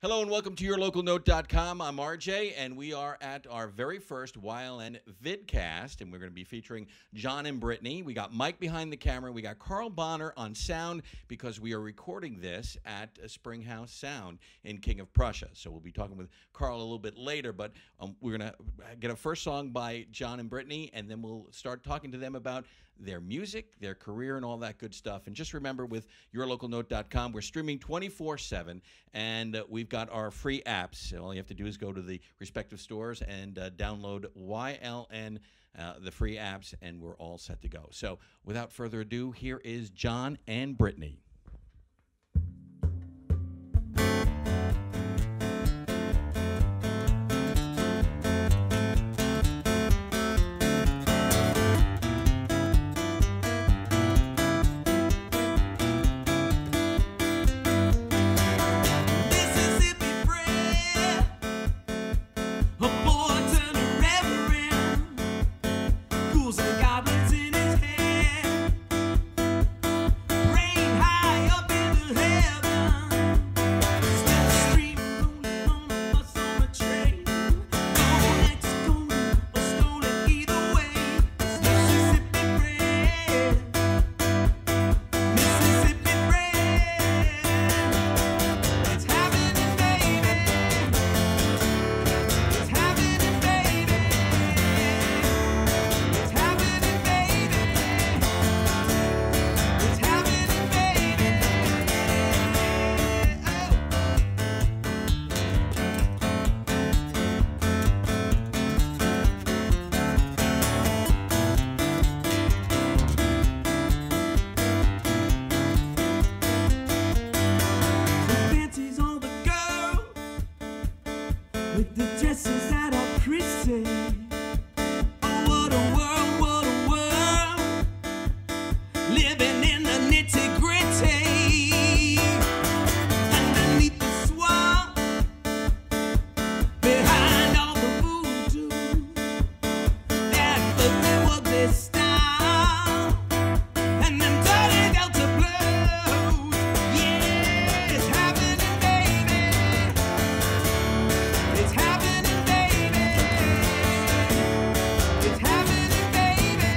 Hello and welcome to yourlocalnote.com. I'm RJ, and we are at our very first YLN Vidcast, and we're going to be featuring John and Brittany. We got Mike behind the camera. We got Carl Bonner on sound because we are recording this at Springhouse Sound in King of Prussia. So we'll be talking with Carl a little bit later, but we're going to get a first song by John and Brittany, and then we'll start talking to them about their music, their career, and all that good stuff. And just remember, with yourlocalnote.com, we're streaming 24/7, and we've got our free apps. All you have to do is go to the respective stores and download YLN, the free apps, and we're all set to go. So without further ado, here is John and Brittany. With the dresses that are pretty. Oh, what a world, living in the nitty gritty. Underneath the swamp, behind all the voodoo, that's the lovely style, and them dirty Delta blues. Yeah, it's happening, baby. It's happening, baby. It's happening, baby.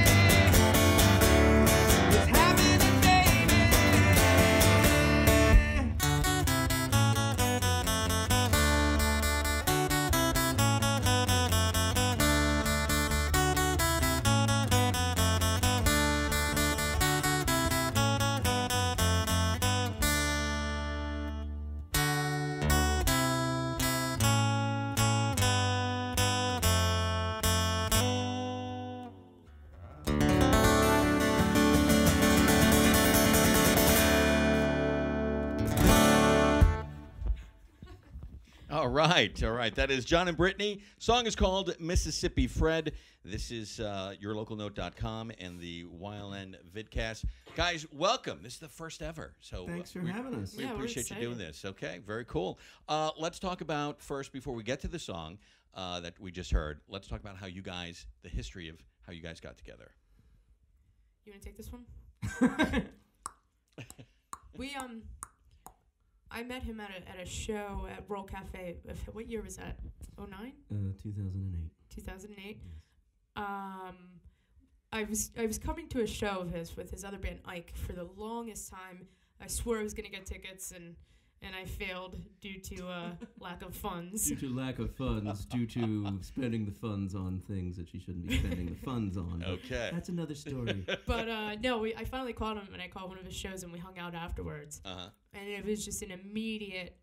It's happening, baby. All right. That is John and Brittany. Song is called Mississippi Fred. This is yourlocalnote.com and the YLN Vidcast. Guys, welcome. This is the first ever. So Thanks for having us. We Yeah, we're appreciate you doing excited. this. Okay, very cool. Let's talk about first, before we get to the song that we just heard, let's talk about how you guys, the history of how you guys got together. You want to take this one? I met him at a show at Roll Cafe. What year was that? 09? 2008. 2008. I was coming to a show of his with his other band Ike for the longest time. I swore I was gonna get tickets and I failed due to lack of funds. Due to lack of funds, due to spending the funds on things that you shouldn't be spending the funds on. But Okay. that's another story. But no, I finally called him and I called one of his shows and we hung out afterwards. Uh-huh. And it was just an immediate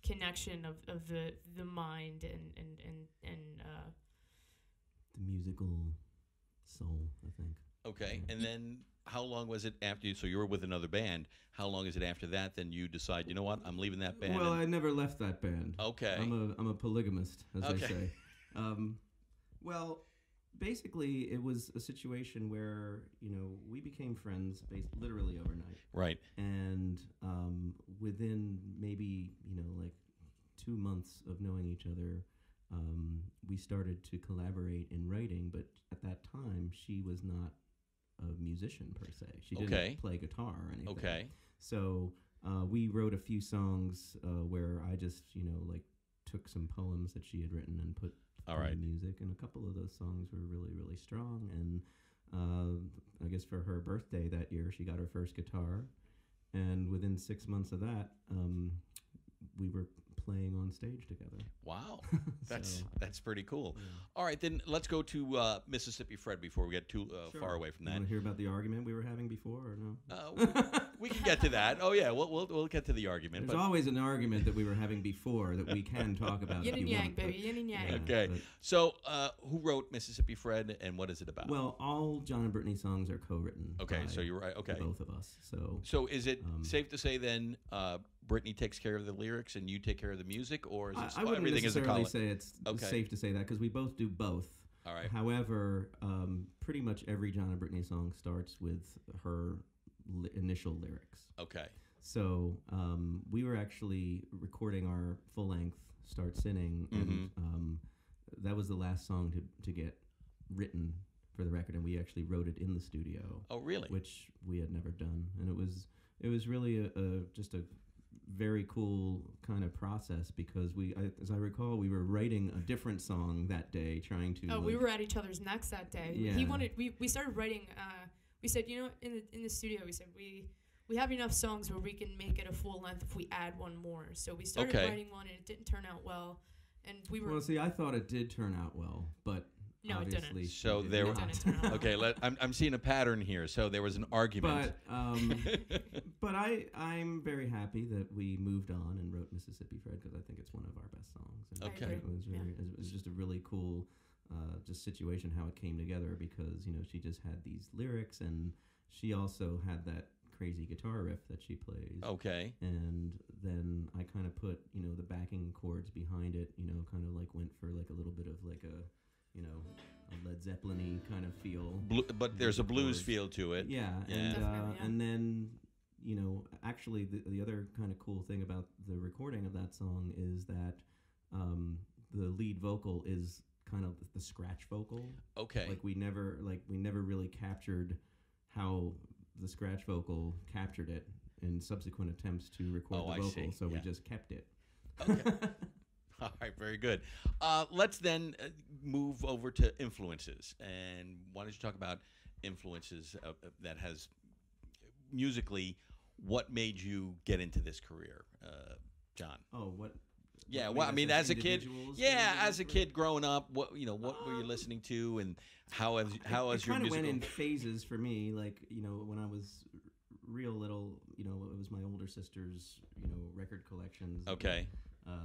connection of the mind and The musical soul, I think. Okay. And then how long was it after you, so you were with another band, how long is it after that then you decide, you know what, I'm leaving that band? Well, and- I never left that band. Okay. I'm a polygamist, as Okay. they say. Well, basically, it was a situation where, we became friends literally overnight. Right. And within maybe, like 2 months of knowing each other, we started to collaborate in writing. But at that time, she was not a musician per se. She didn't Okay. play guitar or anything. Okay. So we wrote a few songs where I just, like took some poems that she had written and put All to right. the music, and a couple of those songs were really, really strong. And I guess for her birthday that year, she got her first guitar, and within 6 months of that, we were playing on stage together. Wow, that's So, that's pretty cool. yeah. All right, then let's go to Mississippi Fred before we get too Sure. far away from You that. want to hear about the argument we were having before, or no? We can get to that. Oh yeah, we'll get to the argument. There's always an argument that we were having before that we can talk about. Yin if and you yang, want, baby, but- yin and yang. Yeah, Okay, but- so who wrote Mississippi Fred, and what is it about? well, all John and Brittany songs are co-written. Okay, by so you're right. Okay, both of us. So so is it safe to say then Brittany takes care of the lyrics and you take care of the music, or is it I wouldn't everything is a necessarily college? say it's Okay. safe to say that because we both do both. All right. However, pretty much every John and Brittany song starts with her initial lyrics. Okay. So we were actually recording our full length "Start Sinning," and that was the last song to get written for the record, and we actually wrote it in the studio, Oh really? which we had never done, and it was really just a very cool kind of process because as I recall, we were writing a different song that day, trying to. Oh, we were at each other's necks that day. Yeah. He wanted. We started writing. We said, in the studio, we said we have enough songs where we can make it a full length if we add one more. So we started Okay. writing one, and it didn't turn out well. And we were Well, see, I thought it did turn out well, but No, it didn't. obviously she So did there- it not. didn't turn out well. Okay. I'm seeing a pattern here. So there was an argument. But I'm very happy that we moved on and wrote Mississippi Fred because I think it's one of our best songs. And Okay. it was it was just a really cool just situation how it came together because she just had these lyrics and she also had that crazy guitar riff that she plays. Okay. And then I kind of put the backing chords behind it. Kind of like went for like a little bit of like a a Led Zeppelin-y kind of feel. But there's a blues chords. feel to it. Yeah, Yeah. and Definitely, yeah. and then actually the other kind of cool thing about the recording of that song is that the lead vocal is kind of the scratch vocal. Okay. Like we never really captured how the scratch vocal captured it in subsequent attempts to record Oh, the I vocal. see, So we yeah. just kept it. Okay. All right, very good. Let's then move over to influences. And why don't you talk about influences that has musically, what made you get into this career, John? Oh, what? Yeah, what well, I made mean, us as a kid, individuals yeah, get into as a this kid growing up, what were you listening to, and how has it your kind of musical? went in phases for me. Like when I was real little, it was my older sister's record collections. Okay.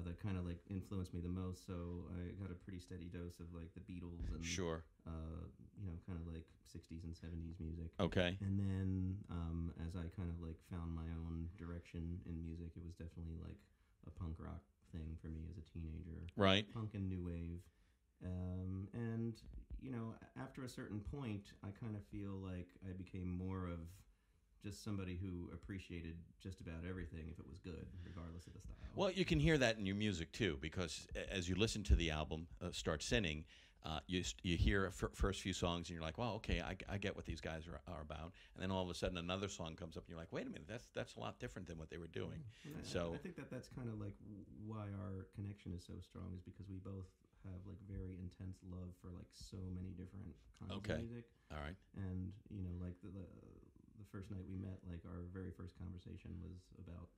That kind of like influenced me the most. So I got a pretty steady dose of like the Beatles and Sure. kind of like 60s and 70s music. Okay. And then as I kind of like found my own direction in music, it was definitely like a punk rock thing for me as a teenager. Right. Punk and new wave. And after a certain point, I kind of feel like I became more of just somebody who appreciated just about everything if it was good, regardless of the style. Well, you can hear that in your music too, because as you listen to the album, Start Sinning, you hear first few songs and you're like, wow, okay, I get what these guys are about. And then all of a sudden another song comes up and you're like, wait a minute, that's a lot different than what they were doing. And So I think that's kind of like why our connection is so strong, is because we both have like very intense love for like so many different kinds Okay. of music. All right. And like the first night we met, like our very first conversation was about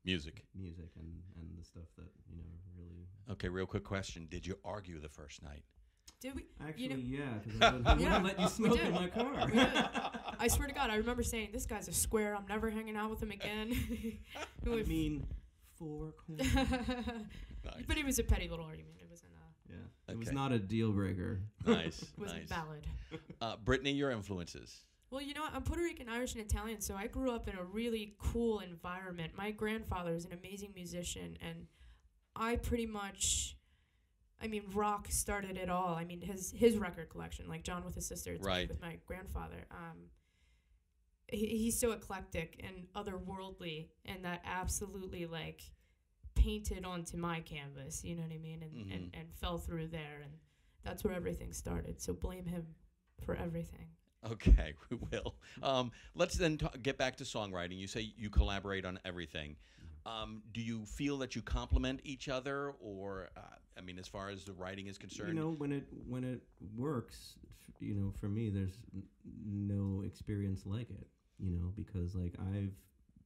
Music. and the stuff that really. Okay, real quick question. Did you argue the first night? Did we? Actually, You know, yeah, because I wouldn't Yeah, let you we smoke did. in my car. We did. I swear to God, I remember saying, "This guy's a square. I'm never hanging out with him again." I mean, 4 corners. Nice. But it was a petty little argument. It wasn't. Yeah, it was Okay. not a deal breaker. Nice. It wasn't Nice. valid. Brittany, your influences. Well, I'm Puerto Rican, Irish, and Italian, so I grew up in a really cool environment. My grandfather is an amazing musician, and I pretty much, rock started it all. I mean, his record collection, like John with his sister, it's Right. with my grandfather. He's so eclectic and otherworldly, and that absolutely like painted onto my canvas. You know what I mean? And fell through there, and that's where everything started. So blame him for everything. Okay, we will. Let's then get back to songwriting. You say you collaborate on everything. Do you feel that you complement each other, or I mean, as far as the writing is concerned? You know, when it works, you know, for me, there's no experience like it. You know, because like I've,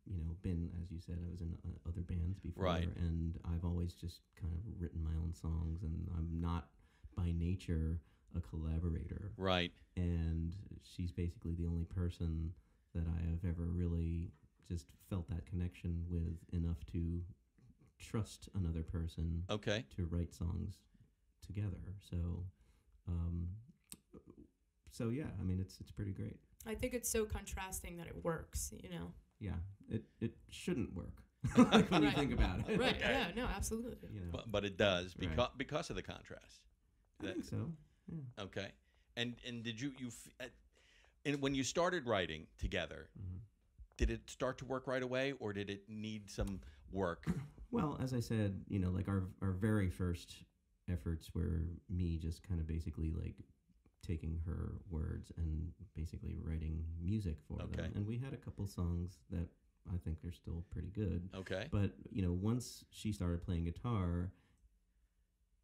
you know, been, as you said, I was in other bands before, Right. and I've always just kind of written my own songs, and I'm not by nature a collaborator. Right. And she's basically the only person that I have ever really just felt that connection with enough to trust another person Okay. to write songs together. So yeah, I mean, it's pretty great. I think it's so contrasting that it works, you know. Yeah, it shouldn't work like when you Right. think about it. Right, Okay. yeah, no, absolutely. You know, But it does Right. because of the contrast. I think so. Yeah. Okay. And did and when you started writing together, Mhm. did it start to work right away, or did it need some work? Well, as I said, you know, like our very first efforts were me just kind of basically like taking her words and basically writing music for Okay. them. And we had a couple songs that I think are still pretty good. Okay. But, you know, once she started playing guitar,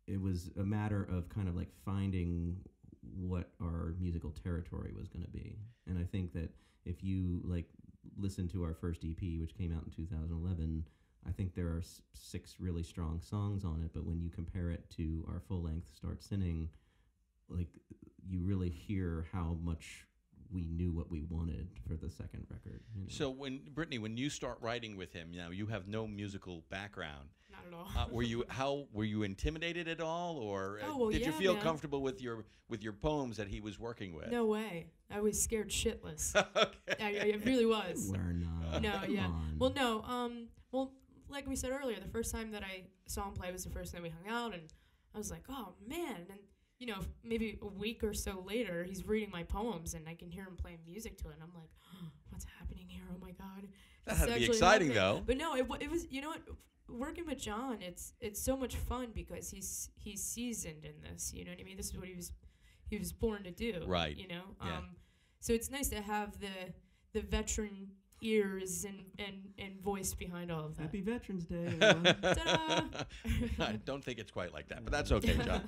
it was a matter of kind of like finding what our musical territory was going to be. And I think that if you like listen to our first EP, which came out in 2011, I think there are 6 really strong songs on it. But when you compare it to our full length Start Sinning, like you really hear how much we knew what we wanted for the second record. You know? So Brittany, when you start writing with him, now you have no musical background. Not at all. Were you intimidated at all, or Oh, well, did you yeah, feel man. comfortable with your poems that he was working with? No way. I was scared shitless. Okay. I really was. We're not. No, Come yeah. on. Well, no. Well, like we said earlier, the first time that I saw him play was the first time we hung out, and I was like, oh man. And you know, maybe a week or so later, he's reading my poems, and I can hear him playing music to it, and I'm like, oh, what's happening here? Oh my god. That This had is to be actually exciting, happening. though. But no, it was. You know what? Working with John, it's so much fun because he's seasoned in this. You know what I mean? This is what he was born to do. Right. You know. Yeah. So it's nice to have the veteran ears and voice behind all of that. Happy Veterans Day, everyone. Ta-da! I don't think it's quite like that, but that's okay, John.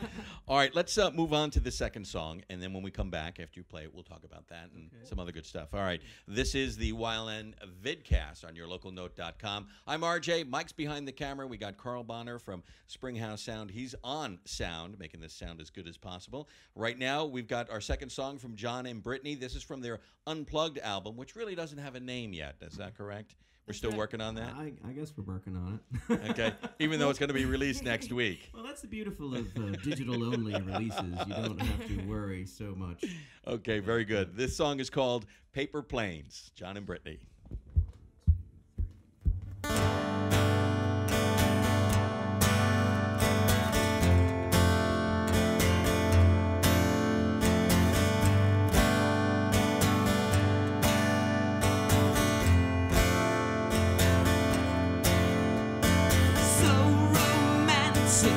All right, let's move on to the second song, and then when we come back after you play it, we'll talk about that and some other good stuff. All right, this is the YLN Vidcast on yourlocalnote.com. I'm RJ. Mike's behind the camera. We got Carl Bonner from Springhouse Sound. He's on sound, making this sound as good as possible. Right now, we've got our second song from John and Brittany. This is from their Unplugged album, which really doesn't have a name yet. Is that correct? We're That's still right. working on that? I guess we're working on it. Okay, even though it's going to be released next week. Well, that's the beautiful of digital-only releases. You don't have to worry so much. Okay, very good. This song is called Paper Planes, John and Brittany. So romantic,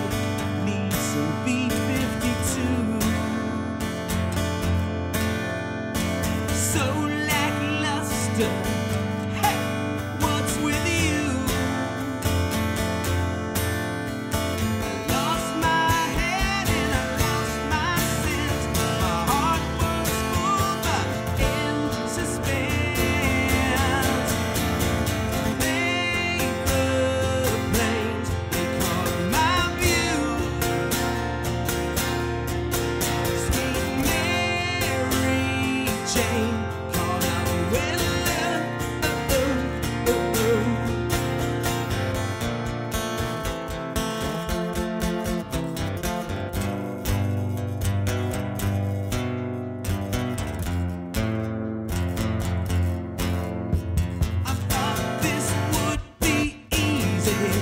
need some B-52. So lackluster, hey, what's with you? I lost my head and I lost my sense. My heart was full but in suspense. Paper planes, they caught my view. Sweet Mary Jane, caught up with love. I thought this would be easy,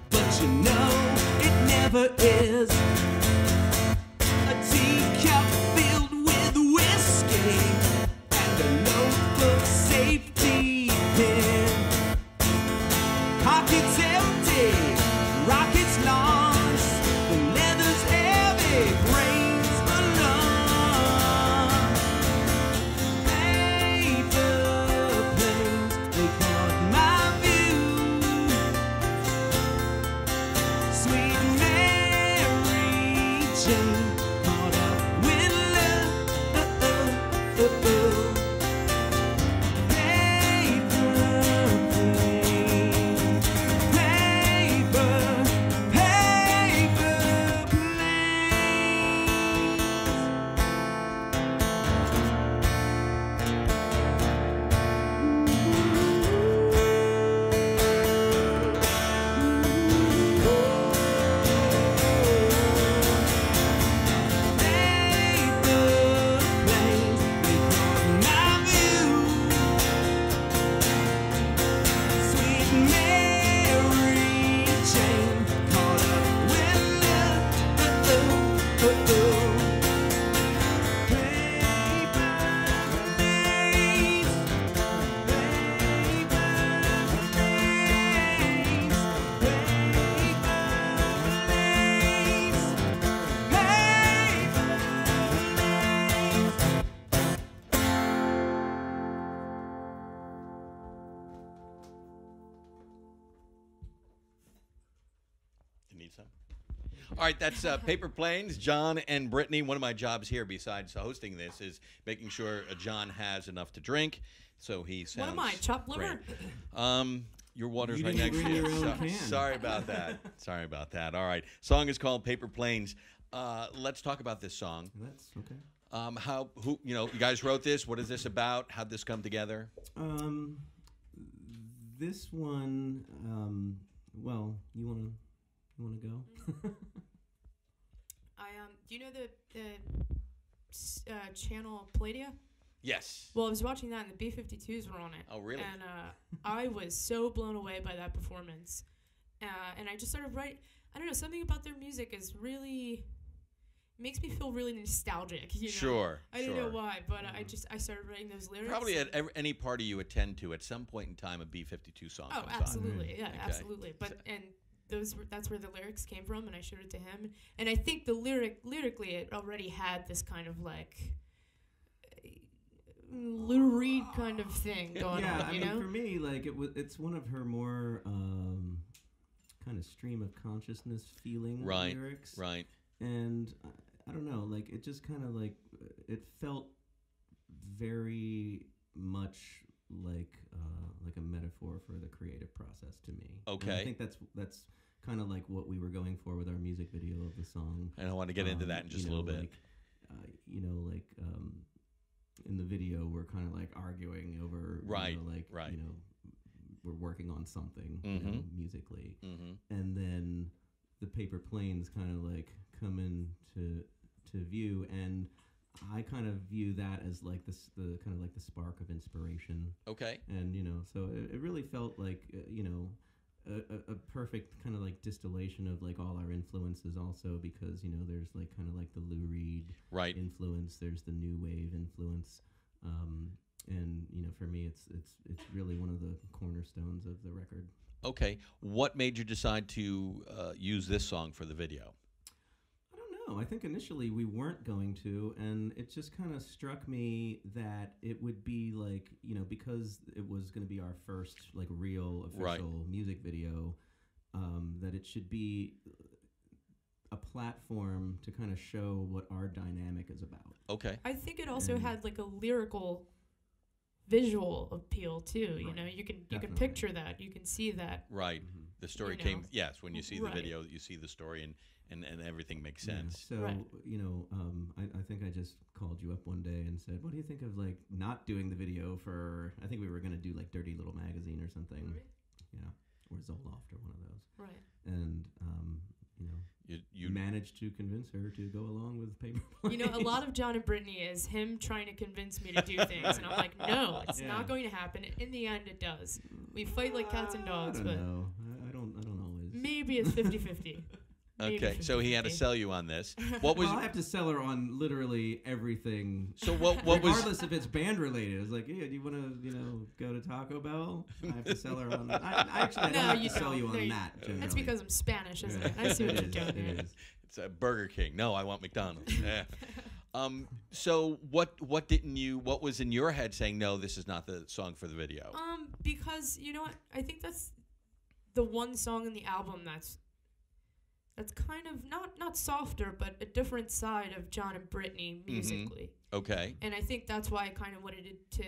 but you know it never is. A teacup filled with whiskey and a notebook safety pin. Pockets empty, rockets launched, the leather's heavy, brains alone. Sweet Mary Jane, caught up with love. Paper planes, paper You need some? All right, that's Paper Planes, John and Brittany. One of my jobs here, besides hosting this, is making sure John has enough to drink, so he sounds. What am I, chopped liver? great. Your water's You right didn't next to bring you. your own can. Sorry about that. Sorry about that. All right, song is called Paper Planes. Let's talk about this song. That's okay. You guys wrote this. What is this about? How'd this come together? This one, well, you wanna go? Do you know the channel Palladia? Yes. Well, I was watching that, and the B-52s were on it. Oh, really? And I was so blown away by that performance. And I just started writing. I don't know, something about their music is really makes me feel really nostalgic. You know? Sure. I don't know why, but I started writing those lyrics. Probably at any party you attend to, at some point in time, a B-52 song Oh, comes absolutely, on. yeah, Okay. absolutely. But that's where the lyrics came from, and I showed it to him. And I think the lyrically, it already had this kind of like Lou Reed kind of thing going Yeah, on. I You mean, know? for me, like it's one of her more kind of stream of consciousness feeling lyrics. Right. And I don't know, like it just kind of like it felt very much like a metaphor for the creative process to me. Okay. And I think that's kind of like what we were going for with our music video of the song. And I want to get into that in just a little bit. In the video, we're kind of like arguing over, Right. We're working on something musically, Mm-hmm. and then the Paper Planes kind of like come into view, and I kind of view that as like the kind of like the spark of inspiration. Okay. And so it really felt like a perfect kind of like distillation of like all our influences also, because there's like kind of like the Lou Reed influence, there's the new wave influence, and for me it's really one of the cornerstones of the record. Okay. What made you decide to use this song for the video? I don't know. I think initially we weren't going to, and it just kind of struck me that it would be like, because it was going to be our first like real official music video, that it should be a platform to kind of show what our dynamic is about. Okay. I think it also had like a lyrical visual appeal too. You know, you can picture that, you can see that. Right. The story came. Yes, when you see the video, you see the story, and everything makes sense. Yeah. So I think I just called you up one day and said, "What do you think of like not doing the video for?" I think we were gonna do like Dirty Little Magazine or something. Right. Yeah, or Zoloft or one of those. Right. And you managed to convince her to go along with Paper Planes. A lot of John and Brittany is him trying to convince me to do things, and I'm like, no, it's not going to happen. In the end, it does. We fight like cats and dogs, I but don't know. I don't always. maybe it's 50-50. Okay, so he had to sell you on this. What was? Well, I have to sell her on literally everything. So what was? Regardless if it's band related, it's like, yeah, do you want to go to Taco Bell? I have to sell her on. I don't have to sell you on that. Generally. That's because I'm Spanish, isn't it? I see what you're doing there. It's a Burger King. No, I want McDonald's. Yeah. So what was in your head saying no, this is not the song for the video? Because you know what? I think that's the one song in the album that's that's kind of not softer, but a different side of John and Brittany musically. Okay. And I think that's why I kind of wanted to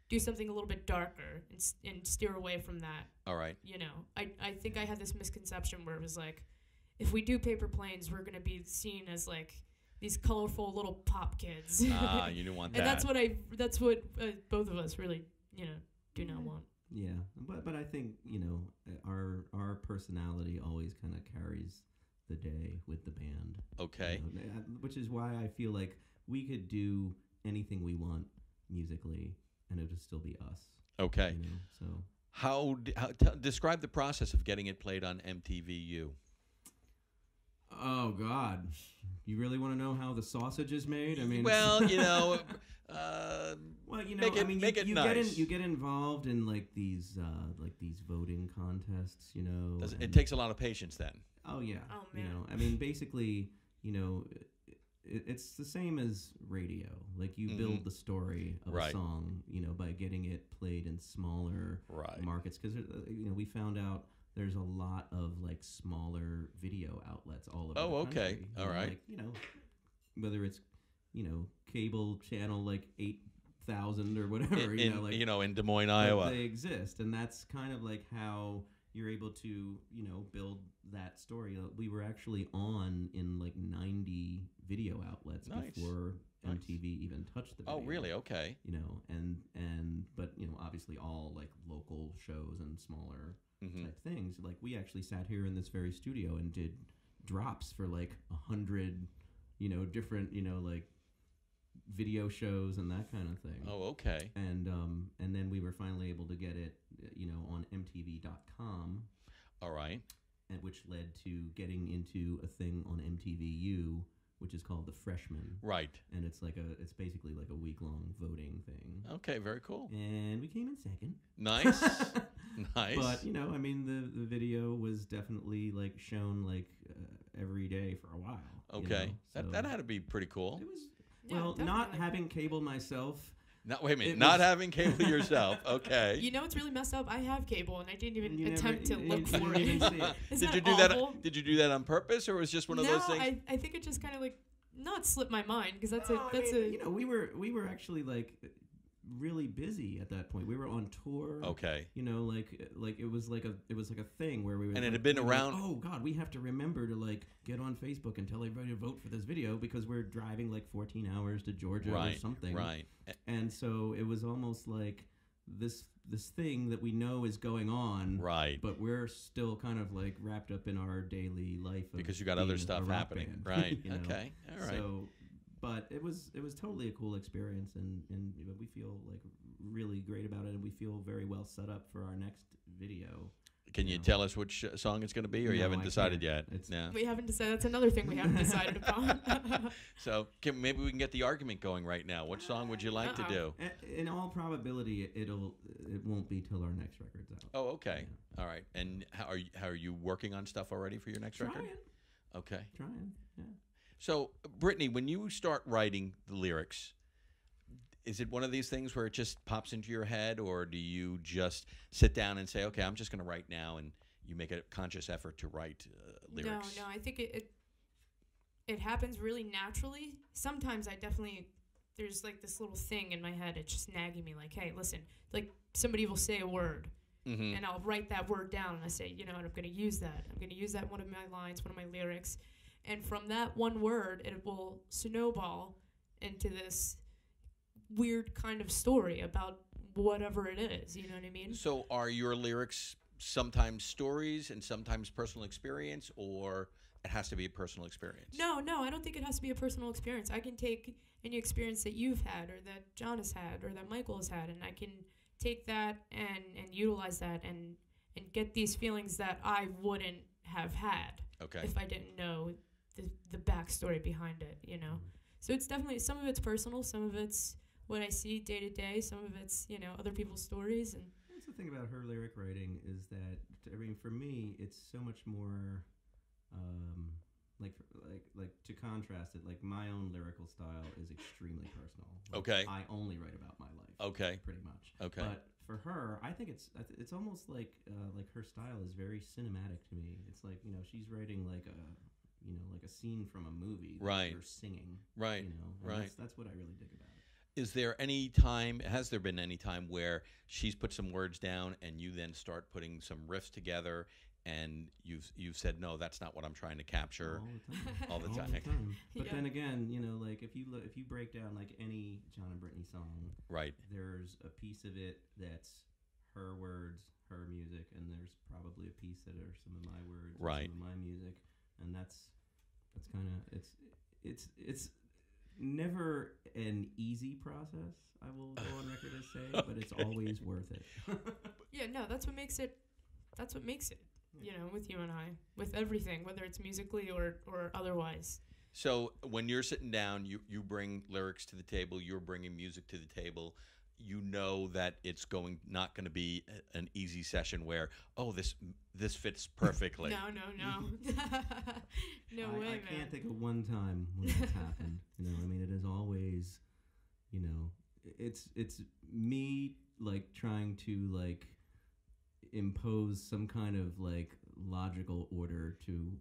do something a little bit darker and steer away from that. All right. You know, I think I had this misconception where it was like, if we do Paper Planes, we're going to be seen as like these colorful little pop kids. Ah, you didn't want that. And that's what both of us really, you know, do not want. Yeah, but I think, you know, our personality always kind of carries the day with the band. Okay. You know, which is why I feel like we could do anything we want musically, and it would still be us. Okay. You know, so How describe the process of getting it played on MTVU? oh God, you really want to know how the sausage is made? I mean, Well, you know, well, you know, make it, I mean, make it you nice. you get involved in like these voting contests, you know. It and- takes a lot of patience then. Oh yeah. Oh, You man. know, I mean, basically, you know, it's the same as radio. Like you build the story of Right. a song, you know, by getting it played in smaller Right. markets. Because you know, we found out there's a lot of like smaller video outlets all over. Oh, the okay. country. You All know, right. Like, you know, whether it's cable channel like 8,000 or whatever. In Des Moines, but Iowa. they exist, and that's kind of like how you're able to, build that story. We were actually on in like 90 video outlets Nice. before Nice. MTV even touched the video. Oh, really? Okay. But obviously all like local shows and smaller Mhm. type things. Like we actually sat here in this very studio and did drops for like 100, different, like video shows and that kind of thing. Oh, okay. And then we were finally able to get it, on MTV.com, All right. and which led to getting into a thing on MTVU, which is called The Freshman, Right. and it's basically like a week-long voting thing. Okay, very cool. And we came in second. Nice. Nice. But the video was definitely like shown like every day for a while. Okay. So That had to be pretty cool. it was Yeah, well, not definitely. having cable myself. Wait a minute. It Not was- having cable yourself. Okay. You know what's really messed up? I have cable, and I didn't even You never- attempt to you look didn't for even it. see it. Isn't Did you that do awful? that? Did you do that on purpose, or was it just one of No, those things? I think it just kind of like not slipped my mind because that's No, a we were actually like really busy at that point. We were on tour. Okay. Like it was like a thing where we were. And it like- had been we were like, around- oh God, we have to remember to like get on Facebook and tell everybody to vote for this video because we're driving like 14 hours to Georgia or Right. something. Right. And so it was almost like this thing that we know is going on. Right. But we're still kind of like wrapped up in our daily life of Because you got other being a stuff rock happening. band, Right. you know? Okay. All right. So, but it was totally a cool experience, and we feel like really great about it, and we feel very well set up for our next video. Can you no. tell us which song it's going to be, or you No, haven't I decided can't. yet? It's- No. we haven't decided. That's another thing we haven't decided upon. So maybe we can get the argument going right now. What song would you like to do? In all probability, it won't be till our next record's out. Oh, okay. All right. And how are you working on stuff already for your next record? Okay. Trying, yeah. So, Brittany, when you start writing the lyrics, is it one of these things where it just pops into your head, or do you just sit down and say, okay, I'm just going to write now, and you make a conscious effort to write lyrics? No, I think it happens really naturally. Sometimes there's like this little thing in my head. It's just nagging me like, hey, listen, like somebody will say a word. Mm-hmm. And I'll write that word down, and I say, and I'm going to use that. I'm going to use that one of my lines, one of my lyrics. And from that one word, it will snowball into this weird kind of story about whatever it is. You know what I mean? So are your lyrics sometimes stories and sometimes personal experience, or it has to be a personal experience? No, I don't think it has to be a personal experience. I can take any experience that you've had or that John has had or that Michael has had, and I can take that and utilize that and get these feelings that I wouldn't have had Okay. if I didn't know the backstory behind it, So it's definitely, some of it's personal, some of it's what I see day to day, some of it's, other people's stories. And That's the thing about her lyric writing is that, for me, it's so much more, like to contrast it, like my own lyrical style is extremely personal. Like, Okay. I only write about my life. Okay. Pretty much. Okay. But for her, I think it's almost like her style is very cinematic to me. It's like, you know, she's writing like a scene from a movie that Right. you're singing. Right. You know, and Right. That's what I really dig about it. Has there been any time where she's put some words down and you then start putting some riffs together and you've said, no, that's not what I'm trying to capture? All the time. All the time. But Yeah. then again, you know, like if you break down like any John and Brittany song, Right. there's a piece of it that's her words, her music, and there's probably a piece that are some of my words, and Right. some of my music, and that's kind of it's never an easy process. I will go on record as say, but it's always worth it. Yeah, no, that's what makes it. That's what makes it. You know, with you and I, with everything, whether it's musically or otherwise. So when you're sitting down, you bring lyrics to the table, you're bringing music to the table. You know that it's not going to be an easy session where, oh, this fits perfectly. No. No way, I man. can't think of one time when that's happened. You know, I mean, it is always, you know, it's me like trying to like impose some kind of like logical order to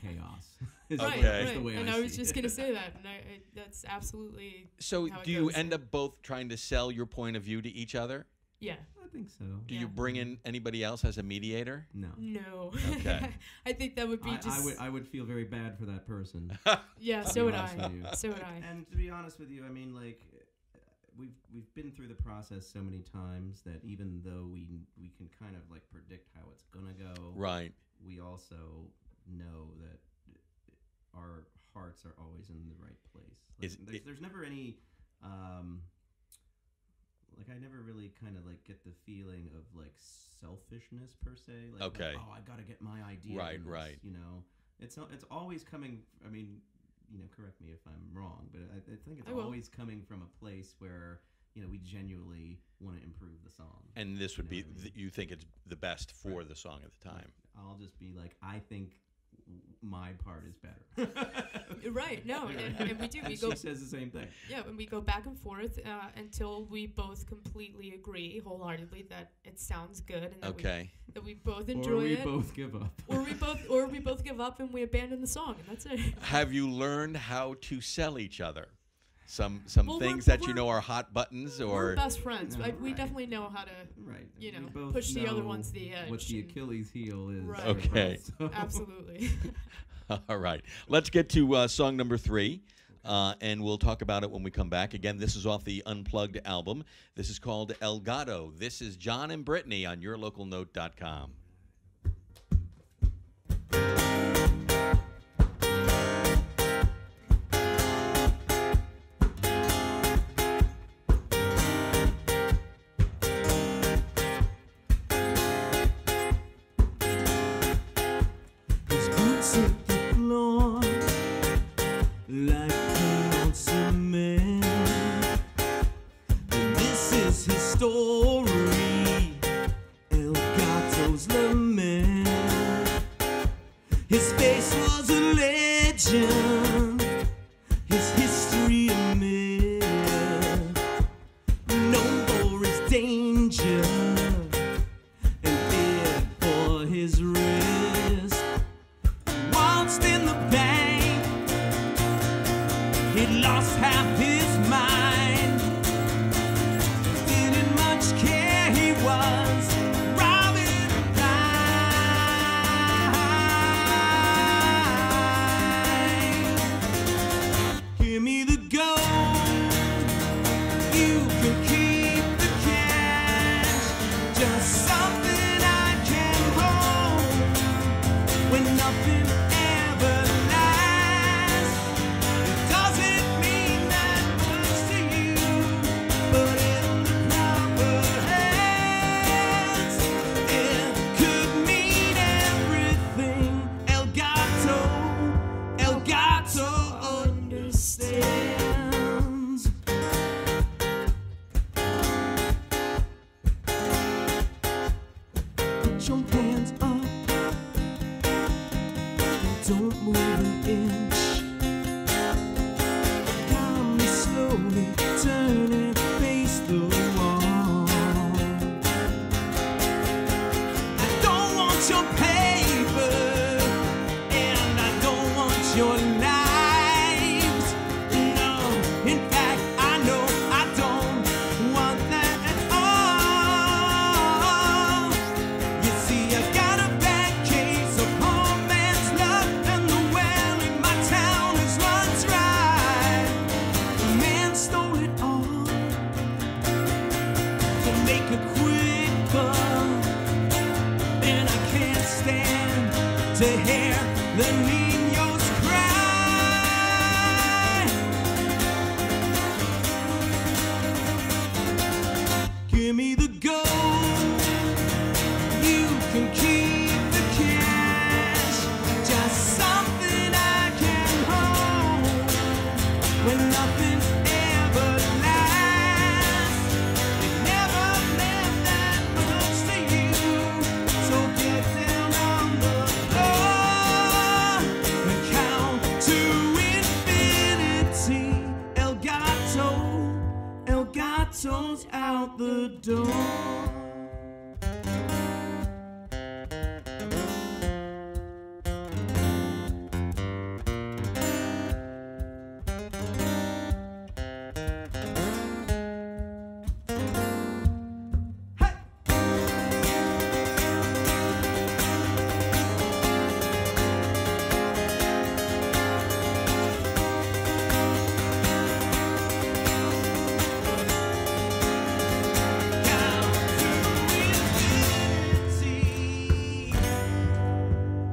chaos. Is Right, Okay. the right. way And I I was see just it. gonna say that, and that's absolutely. So How it do you goes. end up both trying to sell your point of view to each other? Yeah. I think so. Do Yeah. you bring in anybody else as a mediator? No. No. Okay. I think that would be just. I would feel very bad for that person. Yeah. to So be would honest I. with you. So would I. And to be honest with you, I mean, like, we've been through the process so many times that even though we can kind of like predict how it's gonna go, Right. we also know that our hearts are always in the right place. Like, there's never any like I never really kind of like get the feeling of like selfishness per se. Like, Okay. oh, I gotta get my idea. Right, in this, right. You know, it's always coming. I mean, you know, correct me if I'm wrong, but I think it's I will. always coming from a place where, you know, we genuinely want to improve the song. And this would You be, know what I mean? you think it's the best for Right. the song at the time. I'll just be like, I think my part is better. Right. No. And we do. And We she go. says the same thing. Yeah, and we go back and forth until we both completely agree wholeheartedly that it sounds good and that, Okay. we both Or enjoy we it. both give up. or we both give up and we abandon the song, and that's it. Have you learned how to sell each other? Some Well, things we're- that you know are hot buttons, We're or best friends. No, We right. definitely know how to. Right. You know, We both push the other know ones to the edge what the and- Achilles heel is. Right. Okay. So- Absolutely. all right. Let's get to song number 3, and we'll talk about it when we come back. Again, this is off the Unplugged album. This is called El Gato. This is John and Brittany on yourlocalnote.com. His boots hit the floor like paint on cement. And this is his story, El Gato's lament. His face was a legend, his history a myth, known for his danger and feared for his risk. Waltzed in the bank, he'd lost half his mind. Didn't much care, he was robbing blind. Give me the gold, you can keep the cash. Just something I can hold when nothing ever lasts. It doesn't mean that much to you, but in the proper hands, it could mean everything. El Gato understands. Put your hands up, don't move an inch. Calmly, slowly turn and face the wall. your lives. No, in fact, I know I don't want that at all. You see, I got a bad case of poor man's love, and the well in my town is run dry. The man stole it all to make a quick buck, and I can't stand to hear the niños cry. Give me the gold, you can keep the cash, just something I can hold when nothing ever lasts. It never meant that much to you, so get down on the floor and count to infinity. El Gato, El Gato's out the door.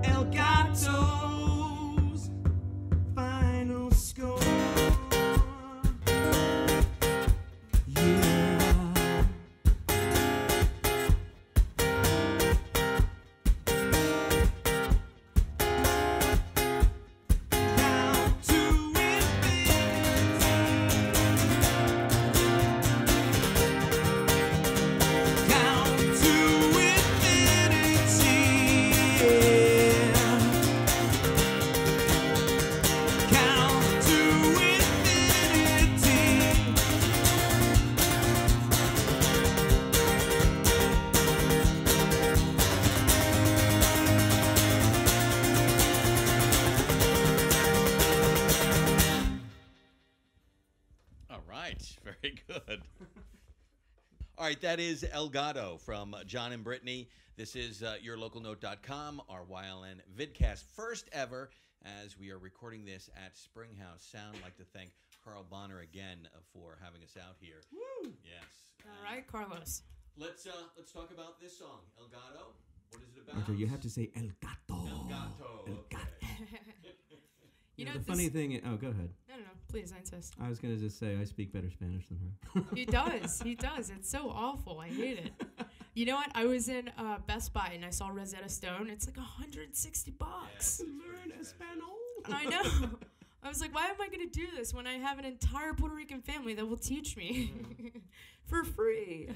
El Gato's final score. Yeah. Down to count to infinity, yeah. Count to infinity. All right, very good. All right, that is El Gato from John and Brittany. This is yourlocalnote.com, our YLN Vidcast, first ever, as we are recording this at Springhouse Sound. I'd like to thank Carl Bonner again for having us out here. Woo! Yes. All right, Carlos. Let's talk about this song, El Gato. What is it about? Arthur, you have to say El Gato. El Gato. El okay. Gato. You know, the this- funny thing. Oh, go ahead. No, please, I insist. I was gonna just say I speak better Spanish than her. He does. He does. It's so awful. I hate it. You know what? I was in Best Buy and I saw Rosetta Stone. It's like $160. Learn Espanol. I know. I was like, why am I going to do this when I have an entire Puerto Rican family that will teach me for free?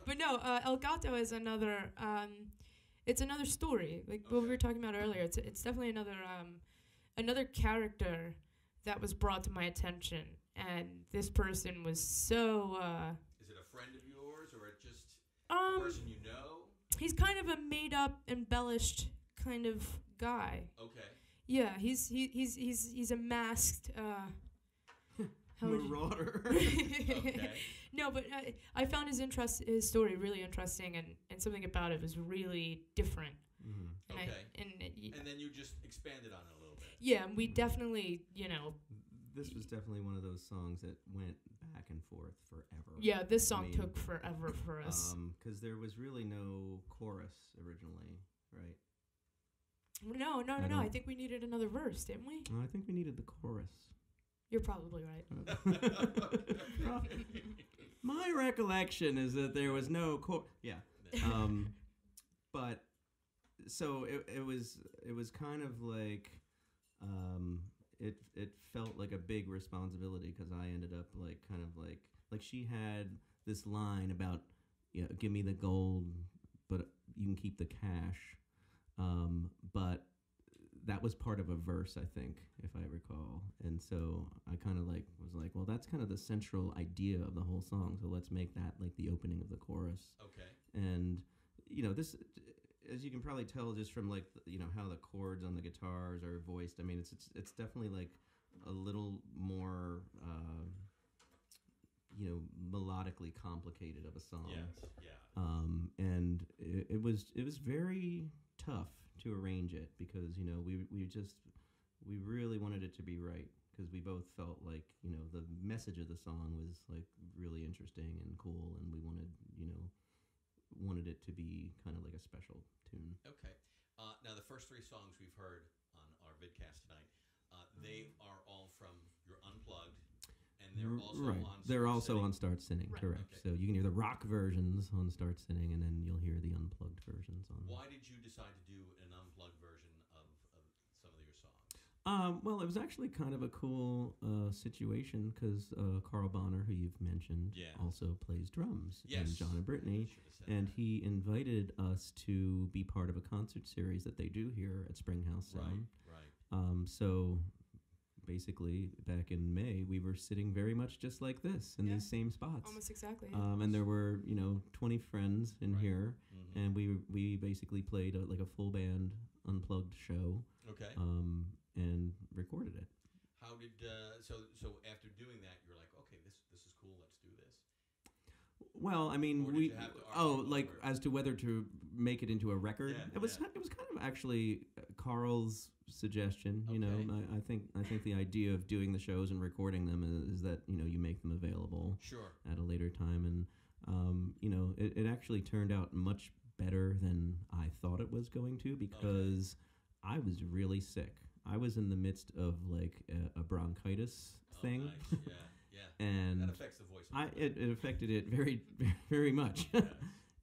But no, El Gato is another. It's another story, like what we were talking about earlier. It's definitely another character that was brought to my attention, and this person was so. Is it a friend of yours or just a person you know? He's kind of a made-up, embellished kind of guy. Okay. Yeah, he's a masked. How would you- Marauder. Okay. No, but I found his story really interesting, and something about it was really different. Mhm. And Okay. and And then you just expanded on it a little bit. yeah, and we definitely, This was definitely one of those songs that went back and forth forever. yeah, this song mean, took forever for us. Because there was really no chorus originally, right? No. I don't- think we needed another verse, didn't we? I think we needed the chorus. You're probably right. My recollection is that there was no chorus. Yeah. But so it was kind of like it felt like a big responsibility because I ended up like kind of like she had this line about give me the gold but you can keep the cash, but that was part of a verse, I think, if I recall. And so I kind of like was like, well, that's kind of the central idea of the whole song, so let's make that like the opening of the chorus. Okay. And this as you can probably tell just from like how the chords on the guitars are voiced. I mean, it's definitely like a little more melodically complicated of a song. Yes, yeah. And it was very tough to arrange it because we really wanted it to be right because we both felt like the message of the song was like really interesting and cool, and we wanted it to be kind of like a special tune. Okay. Now, the first three songs we've heard on our vidcast tonight, they are all from your Unplugged, and they're also right. on They're Start also Sitting. on Start Sitting, Right. correct. Okay. So you can hear the rock versions on Start Sitting, and then you'll hear the unplugged versions on. Why did you decide to do an unplugged version of some of your songs? Well, it was actually kind of a cool situation because Carl Bonner, who you've mentioned, Yeah. also plays drums, Yes. and John and Brittany, Should have said and that. he invited us to be part of a concert series that they do here at Springhouse Sound. Right. So basically, back in May, we were sitting very much just like this in Yeah. these same spots. Almost exactly. And there were 20 friends in Right. here, Mhm. and we basically played like a full band unplugged show, Okay. and recorded it. How did so after doing that, you're like, okay, this is cool. Let's do this. Well, I mean, Or did we you have to argue like over it? as to whether to make it into a record. Yeah, it was yeah. it was kind of actually Carl's suggestion. Okay. I think the idea of doing the shows and recording them is that you make them available Sure. at a later time, and it actually turned out much better than I thought it was going to because I was really sick. I was in the midst of like a bronchitis thing. Oh, nice. Yeah. Yeah. And That affects the voice. a little bit. it affected it very, very much. Yes.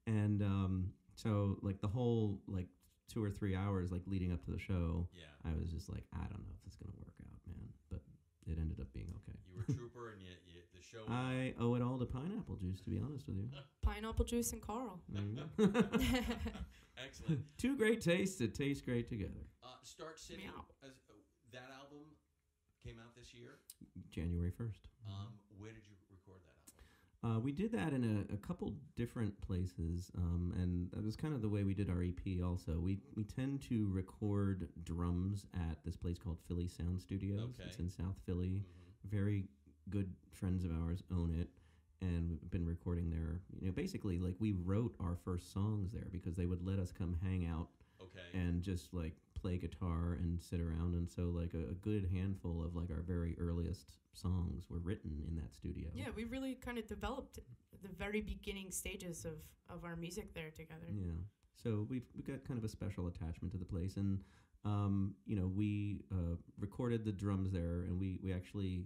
And so like the whole like 2 or 3 hours like leading up to the show, Yeah. I was just like, I don't know if this is gonna work out, man. But it ended up being okay. You were a trooper, and you the show. I owe it all to pineapple juice, to be honest with you. Pineapple juice and Carl. There you go. Excellent. Two great tastes that taste great together. Start Sitting. Meow. That album came out this year. January 1st. Where did you record that album? We did that in a couple different places, and that was kind of the way we did our EP also. We tend to record drums at this place called Philly Sound Studios. Okay. It's in South Philly. Mhm. Very good friends of ours own it, and we've been recording there. Basically, like we wrote our first songs there because they would let us come hang out Okay. and just like play guitar and sit around, and so like a good handful of like our very earliest songs were written in that studio. Yeah, we really kind of developed the very beginning stages of our music there together. Yeah. So we've got kind of a special attachment to the place, and we recorded the drums there, and we actually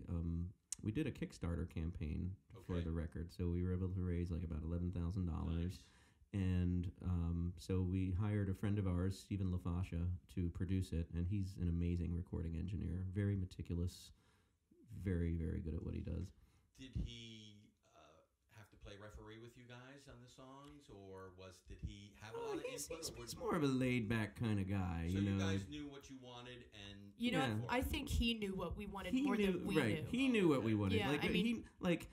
we did a Kickstarter campaign for Okay. the record, so we were able to raise like about $11,000. Nice. And so we hired a friend of ours, Stephen LaFascia, to produce it, and he's an amazing recording engineer, very meticulous, very, very good at what he does. Did he have to play referee with you guys on the songs, or did he have a lot of input? or He's more of a laid-back kind of guy, so you know. guys knew what you wanted, and You know, Yeah. I think he knew what we wanted He more knew, than we right. knew. He knew what we wanted. Yeah, like I mean- he like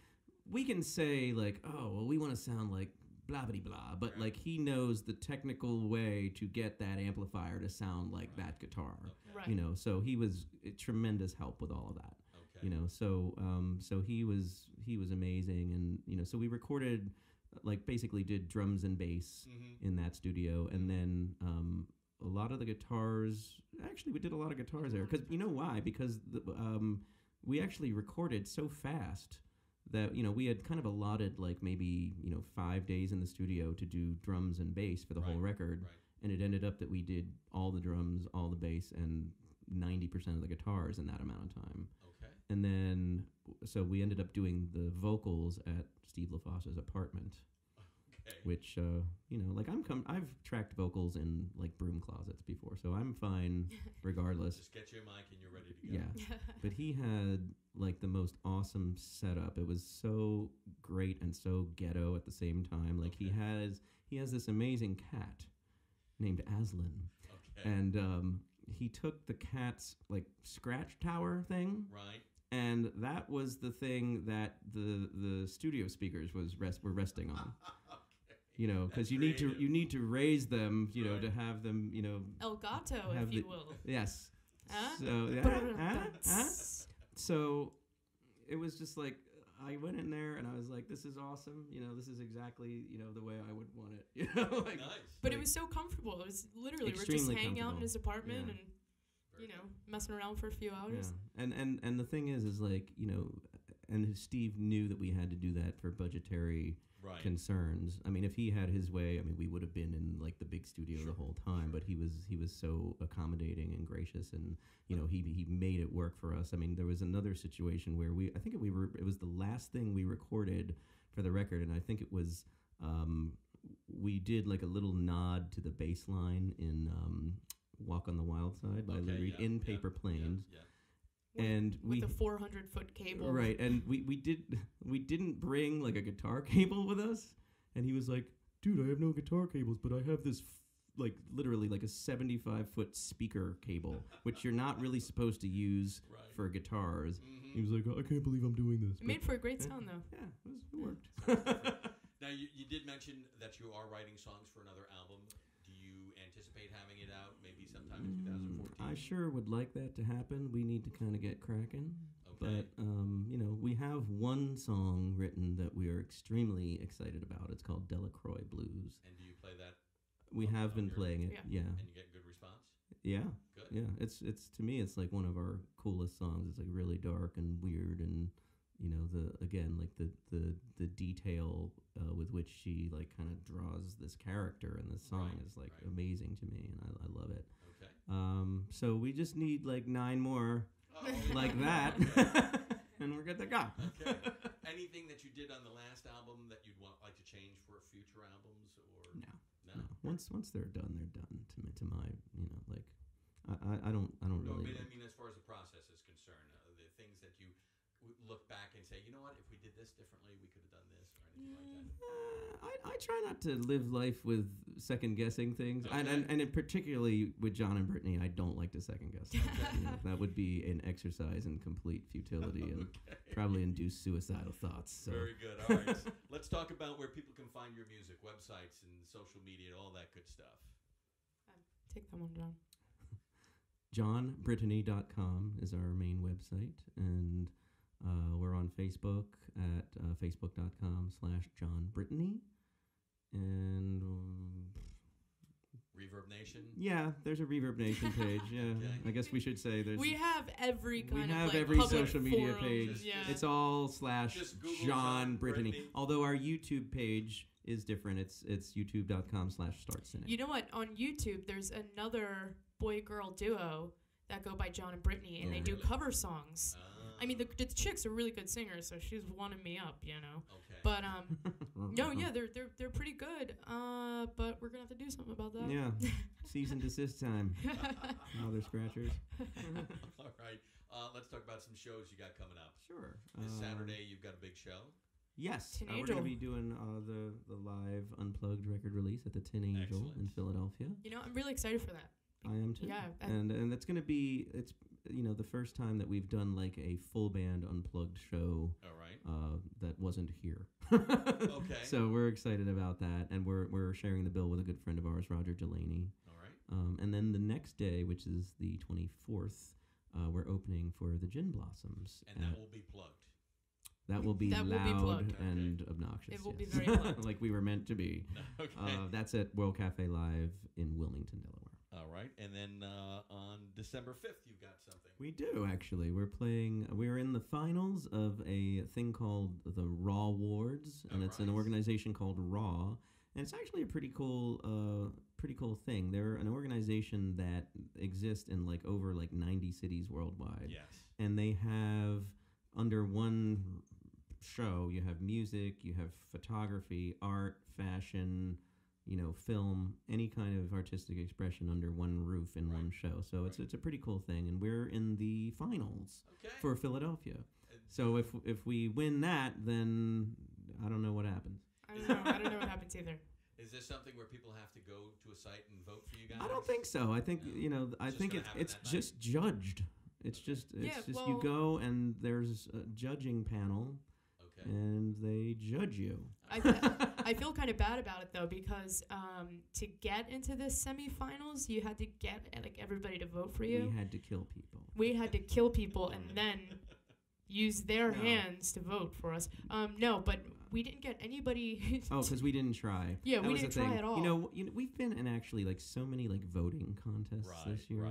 we can say like, oh, well, we want to sound like blah blah blah, but Right. like he knows the technical way to get that amplifier to sound like Right. that guitar. Okay. Right. You know, so he was a tremendous help with all of that. Okay. You know, so he was amazing, and so we recorded like basically did drums and bass Mm-hmm. in that studio, and then a lot of the guitars. Actually, we did a lot of guitars there because you know why? Because we actually recorded so fast that we had kind of allotted like maybe 5 days in the studio to do drums and bass for the whole Right, record, right. and it ended up that we did all the drums, all the bass, and 90% of the guitars in that amount of time. Okay. And then so we ended up doing the vocals at Steve LaFossa's apartment, Okay. which like I've tracked vocals in like broom closets before, so I'm fine regardless. Just get your mic and you're ready to go. Yeah. But he had like the most awesome setup. It was so great and so ghetto at the same time. Like Okay. he has this amazing cat named Aslan, Okay. and he took the cat's like scratch tower thing, Right. and that was the thing that the studio speakers were resting on. Okay. You know, because That's you creative. need to raise them, you know, Right. to have them, you know. El Gato, Have if you the- will. Yes. Huh? So yeah. So it was just like I went in there and I was like, this is awesome. You know, this is exactly, you know, the way I would want it. You know, like, Nice. But like, it was so comfortable. It was literally we're just Extremely hanging out in comfortable. his apartment Yeah. and you know messing around for a few hours. Yeah. And the thing is like, you know, and Steve knew that we had to do that for budgetary Right. concerns. I mean, if he had his way, I mean, we would have been in like the big studio Sure, the whole time. sure. But he was so accommodating and gracious, and you know, he made it work for us. I mean, there was another situation where I think it was the last thing we recorded for the record, and I think it was we did like a little nod to the bass line in "Walk on the Wild Side" by Lou Okay, Reed yeah, in yeah, Paper Planes. Yeah. And With the 400-foot cable. right, and we didn't bring like a guitar cable with us, and he was like, "Dude, I have no guitar cables, but I have this like literally like a 75-foot speaker cable, which you're not really supposed to use Right. for guitars." Mhm. He was like, "I can't believe I'm doing this." It made for a great sound though. Yeah, it worked. Now, you did mention that you are writing songs for another album. Do you anticipate having it out maybe sometime in 2014? I sure would like that to happen. We need to kind of get cracking. Okay. But, you know, we have one song written that we are extremely excited about. It's called Delacroix Blues. And do you play that We on- have on been your- playing it. Yeah. Yeah. and you get good response? Yeah. Good. Yeah. It's to me, it's like one of our coolest songs. It's like really dark and weird, and you know, the detail with which she like kind of draws this character in this song Right, is like right. amazing to me, and I love it. Okay. So we just need like 9 more Oh, like that, Okay. and we're good to go. Okay. Anything that you did on the last album that you'd like to change for future albums, or No. no? No. Once they're done, they're done. To my, you know, like I don't No, really. I mean, as far as the process is concerned, the things that you look back and say, you know what, if we did this differently, we could have done this, or anything like that. I try not to live life with second guessing things, Okay. and in particularly with John and Brittany, I don't like to second guess. Things. You know, that would be an exercise in complete futility and probably induce suicidal thoughts. So. Very good. All right. Let's talk about where people can find your music, websites and social media, all that good stuff. Take that one down. JohnBrittany.com is our main website, and we're on Facebook at facebook.com/JohnBrittany. And Reverb Nation. yeah, there's a Reverb Nation page. Yeah, Okay. I guess we should say there's. We have every we kind of have like every public social media forums, page. Yeah. It's all Just Google /John John Brittany. Brittany. Although our YouTube page is different. It's youtube.com/StartCynic. You know what? On YouTube, there's another boy-girl duo that go by John and Brittany, and Oh, they do really? cover songs. I mean, the chick's a really good singer, so she's wanting me up, you know. Okay. But no, yeah, they're pretty good. But we're gonna have to do something about that. Yeah, cease and desist time. Mother scratchers. All right. Let's talk about some shows you got coming up. Sure. This Saturday, you've got a big show. Yes, Tin we're going Angel. to be doing the live unplugged record release at the Tin Angel in Excellent. Philadelphia. You know, I'm really excited for that. I am too. Yeah, and it's going to be the first time that we've done like a full band unplugged show All right. that wasn't here. Okay. So we're excited about that, and we're sharing the bill with a good friend of ours, Roger Delaney. All right. And then the next day, which is the 24th, we're opening for the Gin Blossoms. And that will be plugged. That will be That will be loud plugged. and obnoxious. It will be yes. very plugged. Like we were meant to be. Okay. That's at World Cafe Live in Wilmington, Delaware. All right. And then on December 5th, you've got something. We do, actually. We're in the finals of a thing called the Raw Awards, and it's an Alright. organization called Raw. And it's actually a pretty cool thing. They're an organization that exists in like over like 90 cities worldwide. Yes. And they have under one show, you have music, you have photography, art, fashion, film, any kind of artistic expression under one roof in one show. So it's a pretty cool thing, and we're in the finals Okay. for Philadelphia. So if we win that, then I don't know what happens. I don't know what happens either. Is this something where people have to go to a site and vote for you guys? I don't think so. I think No. I It's just think gonna happen it's that night. just judged. It's just Yeah, you well- go and there's a judging panel. Okay. and they judge you. I feel kind of bad about it though, because to get into the semifinals, you had to get like everybody to vote for you. We had to kill people. We had to kill people and then use their hands to vote for us. No, but we didn't get anybody. Oh, because we didn't try. Yeah, that we was didn't the thing. try at all. You know, we've been in actually like so many like voting contests this year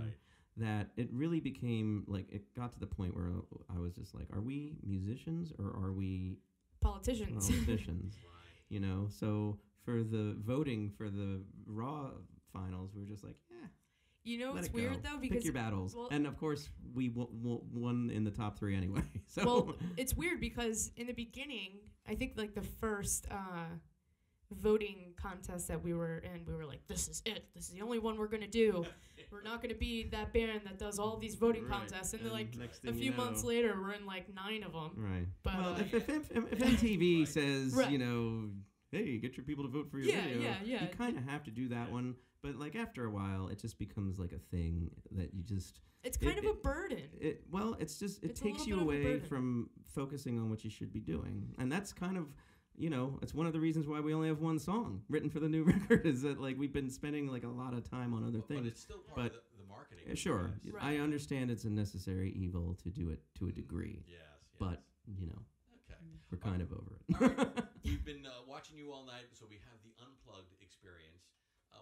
that it really became like it got to the point where I was just like, are we musicians or are we politicians? You know, so for the voting for the Raw finals, we were just like, yeah. You know, it's weird though, because pick your battles, and of course we won in the top 3 anyway. So well, it's weird because in the beginning, I think like the first voting contest that we were in, we were like, this is it. This is the only one we're gonna do. We're not gonna be that band that does all these voting contests. And then like a few months later, we're in like 9 of them. Right. But well, if MTV says, you know, hey, get your people to vote for your video, you kind of have to do that one. But like after a while, it just becomes like a thing that you just. It's kind of a burden. It takes you away from focusing on what you should be doing, and that's kind of, you know, it's one of the reasons why we only have one song written for the new record, is that like we've been spending like a lot of time on other things. But it's still part of the marketing. Sure, right. I understand it's a necessary evil to do it to a degree. Yes. But you know, we're kind of over it. All right. We've been watching you all night, so we have the unplugged experience.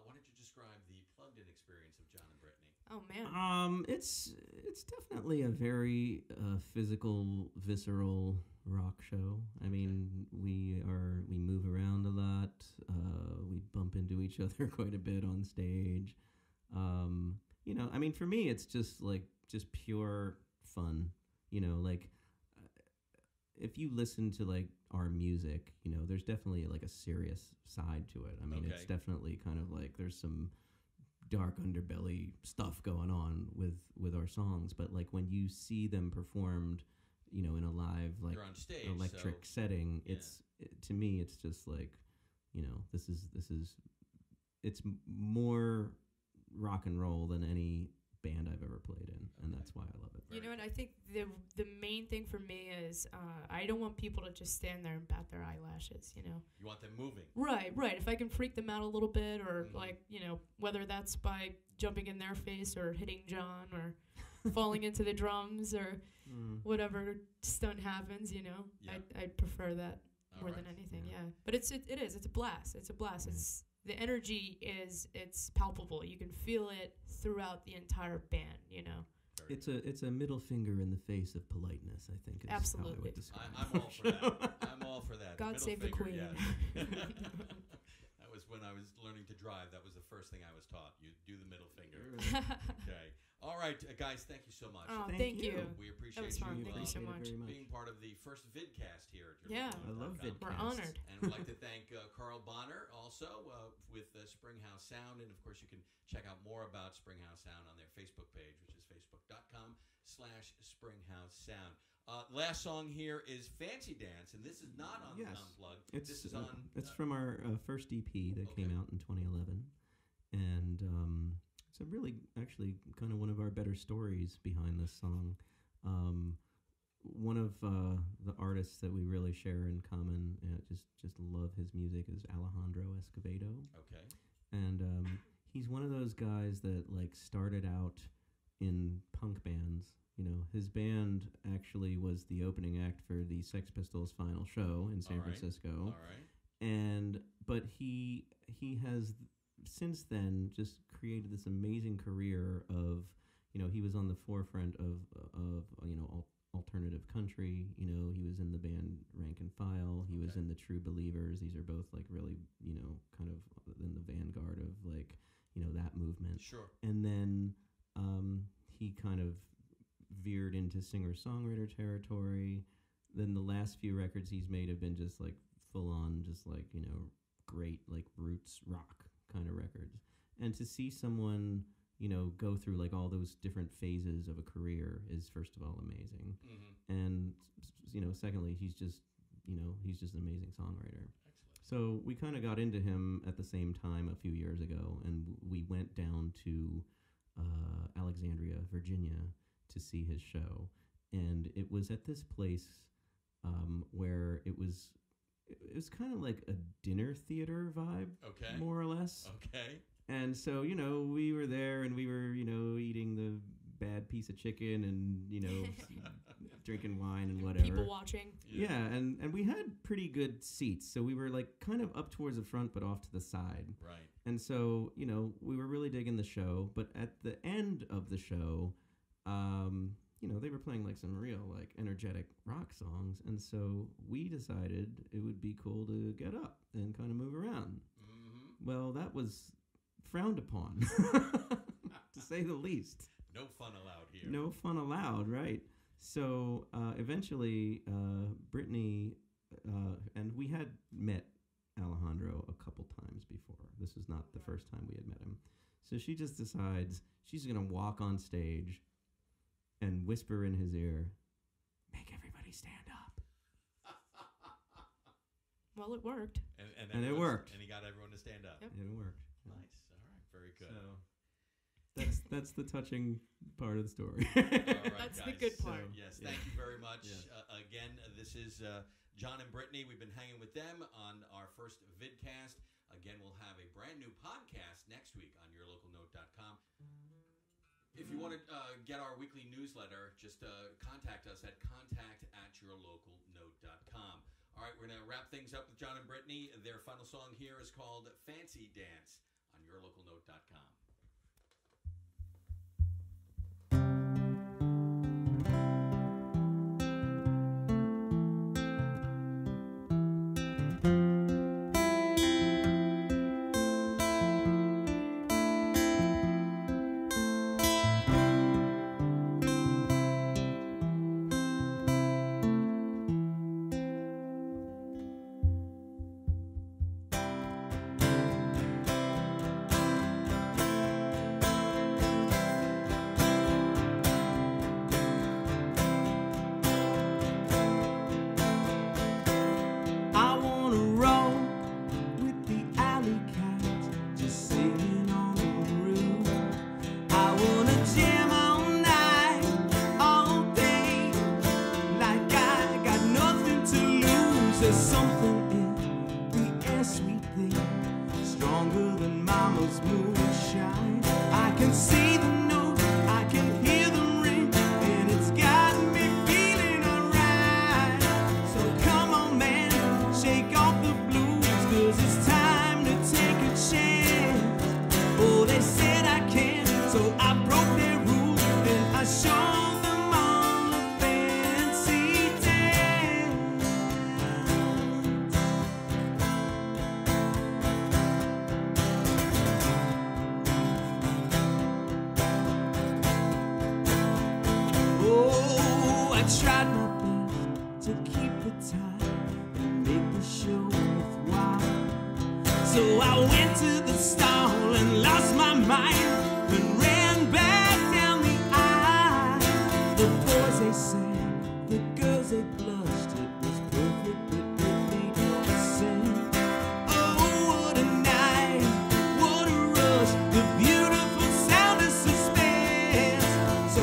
Why don't you describe the plugged-in experience of John and Brittany? Oh man. It's definitely a very physical, visceral rock show. I mean, we move around a lot. We bump into each other quite a bit on stage. You know, I mean, for me, it's just pure fun. You know, like if you listen to like our music, you know, there's definitely like a serious side to it. I mean, it's definitely kind of like there's some dark underbelly stuff going on with our songs, but like when you see them performed, you know, in a live like on stage, electric setting, to me it's just like, you know, this is it's more rock and roll than any band I've ever played in, and that's why I love it. You know what? I think the main thing for me is I don't want people to just stand there and bat their eyelashes. You know. You want them moving. Right. If I can freak them out a little bit, or like, you know, whether that's by jumping in their face or hitting John or falling into the drums or whatever stunt happens, you know, I'd prefer that more than anything. Yeah. But it's a blast. It's a blast. It's the energy it's palpable. You can feel it throughout the entire band, you know. It's a middle finger in the face of politeness, I think. Is absolutely. How I would describe I'm all for that. I'm all for that. God save the Queen. Yes. That was when I was learning to drive. That was the first thing I was taught. You do the middle finger. Okay. All right, guys, thank you so much. Oh, thank you. We appreciate That was fun. you Thank you so much. being part of the first Vidcast here at Yeah. I love Vidcast. We're honored. And we'd like to thank Carl Bonner also with Springhouse Sound. And, of course, you can check out more about Springhouse Sound on their Facebook page, which is facebook.com/SpringhouseSound. Last song here is Fancy Dance, and this is not on Unplugged. This is on... It's from our first EP that came out in 2011. And it's a really, actually, kind of one of our better stories behind this song. One of the artists that we really share in common, just love his music, is Alejandro Escovedo. Okay. And he's one of those guys that like started out in punk bands. You know, his band actually was the opening act for the Sex Pistols' final show in San Francisco. All right. But he has since then just created this amazing career of, you know, he was on the forefront of you know, alternative country. You know, he was in the band Rank and File. He was in the True Believers. These are both like really, you know, kind of in the vanguard of like, you know, that movement. Sure. And then he kind of veered into singer-songwriter territory. Then the last few records he's made have been just like full on, just like, you know, great like roots rock kind of records. And to see someone, you know, go through like all those different phases of a career is, first of all, amazing. And, you know, secondly, he's just an amazing songwriter. Excellent. So we kind of got into him at the same time a few years ago, and we went down to Alexandria, Virginia, to see his show. And it was at this place where it was kind of like a dinner theater vibe, Okay. more or less. Okay. And so, we were there and we were, eating the bad piece of chicken and, drinking wine and whatever. People watching. Yeah, and we had pretty good seats. So we were like kind of up towards the front but off to the side. Right. And so, we were really digging the show. But at the end of the show, they were playing like some real like energetic rock songs. And so we decided it would be cool to get up and kind of move around. Mm-hmm. Well, that was frowned upon, to say the least. No fun allowed here. No fun allowed, right? So eventually, Brittany, and we had met Alejandro a couple times before. This was not the first time we had met him. So she just decides she's going to walk on stage and whisper in his ear, "Make everybody stand up." Well, it worked. And it worked. And he got everyone to stand up. Yep. It worked. Nice. All right. Very good. So that's the touching part of the story. All right, That's guys. the good part. Yes, Yeah. thank you very much. Yeah. Again, this is John and Brittany. We've been hanging with them on our first vidcast. Again, we'll have a brand new podcast next week on yourlocalnote.com. If you want to get our weekly newsletter, just contact us at contact@yourlocalnote.com. All right, we're going to wrap things up with John and Brittany. Their final song here is called Fancy Dance on yourlocalnote.com. I wanna roll with the alley cats, just singing on the roof. I wanna jam all night, all day, like I got nothing to lose. There's something in the air, sweet thing, stronger than mama's moonshine. I can see the notes, I can hear them ring, and it's got me feeling alright. So come on, man, shake off the blues, 'cause it's time to take a chance. Oh, they said I can't, so I broke their rules, and I showed them all a fancy dance. Oh, I tried my best to keep the time and make the show worthwhile. So I went to the stall and lost my mind and ran back down the aisle. The boys they sang, the girls they blushed. It was perfect, but really dancing. Oh, what a night, what a rush, the beautiful sound of suspense. So